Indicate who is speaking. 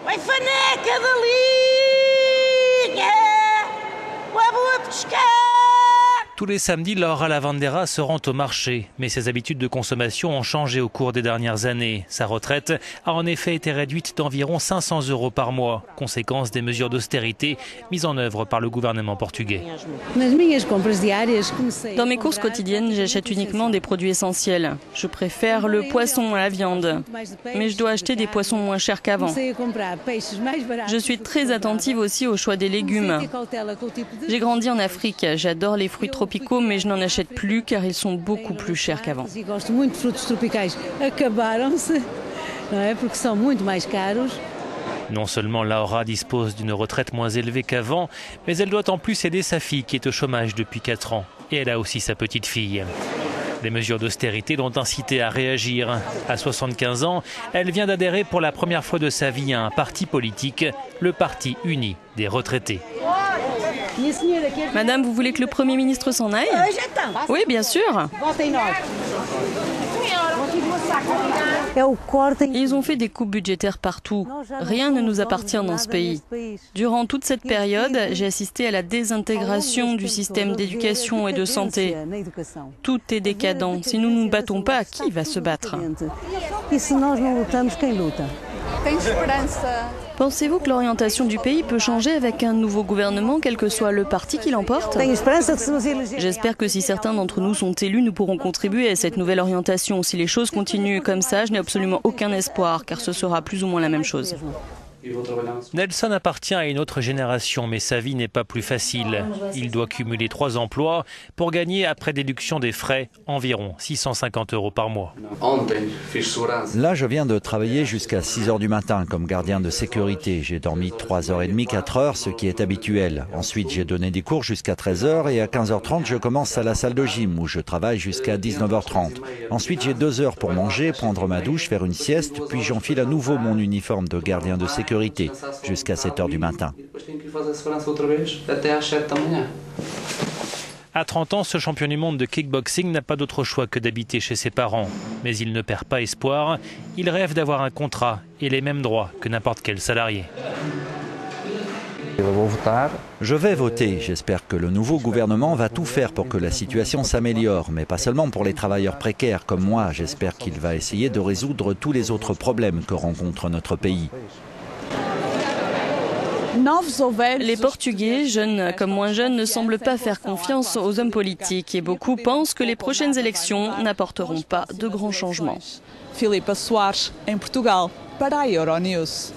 Speaker 1: Vai faneca da Liga! Vai boa pescar!
Speaker 2: Tous les samedis, Laura Lavandera se rend au marché. Mais ses habitudes de consommation ont changé au cours des dernières années. Sa retraite a en effet été réduite d'environ 500 € par mois, conséquence des mesures d'austérité mises en œuvre par le gouvernement portugais.
Speaker 3: Dans mes courses quotidiennes, j'achète uniquement des produits essentiels. Je préfère le poisson à la viande. Mais je dois acheter des poissons moins chers qu'avant. Je suis très attentive aussi au choix des légumes. J'ai grandi en Afrique. J'adore les fruits tropicaux, mais je n'en achète plus car ils sont beaucoup plus chers qu'avant.
Speaker 2: Non seulement Laura dispose d'une retraite moins élevée qu'avant, mais elle doit en plus aider sa fille qui est au chômage depuis 4 ans. Et elle a aussi sa petite fille. Les mesures d'austérité l'ont incité à réagir. À 75 ans, elle vient d'adhérer pour la première fois de sa vie à un parti politique, le Parti uni des retraités.
Speaker 3: Madame, vous voulez que le Premier ministre s'en aille? Oui, bien sûr. Ils ont fait des coupes budgétaires partout. Rien ne nous appartient dans ce pays. Durant toute cette période, j'ai assisté à la désintégration du système d'éducation et de santé. Tout est décadent. Si nous ne nous battons pas, qui va se battre? Pensez-vous que l'orientation du pays peut changer avec un nouveau gouvernement, quel que soit le parti qui l'emporte? J'espère que si certains d'entre nous sont élus, nous pourrons contribuer à cette nouvelle orientation. Si les choses continuent comme ça, je n'ai absolument aucun espoir, car ce sera plus ou moins la même chose.
Speaker 2: Nelson appartient à une autre génération, mais sa vie n'est pas plus facile. Il doit cumuler 3 emplois pour gagner, après déduction des frais, environ 650 € par mois.
Speaker 4: Là, je viens de travailler jusqu'à 6 h du matin comme gardien de sécurité. J'ai dormi 3h30, 4 heures, ce qui est habituel. Ensuite, j'ai donné des cours jusqu'à 13 h et à 15h30, je commence à la salle de gym où je travaille jusqu'à 19h30. Ensuite, j'ai 2 heures pour manger, prendre ma douche, faire une sieste, puis j'enfile à nouveau mon uniforme de gardien de sécurité jusqu'à 7 h du matin.
Speaker 2: À 30 ans, ce champion du monde de kickboxing n'a pas d'autre choix que d'habiter chez ses parents. Mais il ne perd pas espoir. Il rêve d'avoir un contrat et les mêmes droits que n'importe quel salarié.
Speaker 4: Je vais voter. J'espère que le nouveau gouvernement va tout faire pour que la situation s'améliore, mais pas seulement pour les travailleurs précaires comme moi. J'espère qu'il va essayer de résoudre tous les autres problèmes que rencontre notre pays.
Speaker 3: Les Portugais, jeunes comme moins jeunes, ne semblent pas faire confiance aux hommes politiques et beaucoup pensent que les prochaines élections n'apporteront pas de grands changements.
Speaker 5: Filipa Soares, em Portugal, para a Euronews.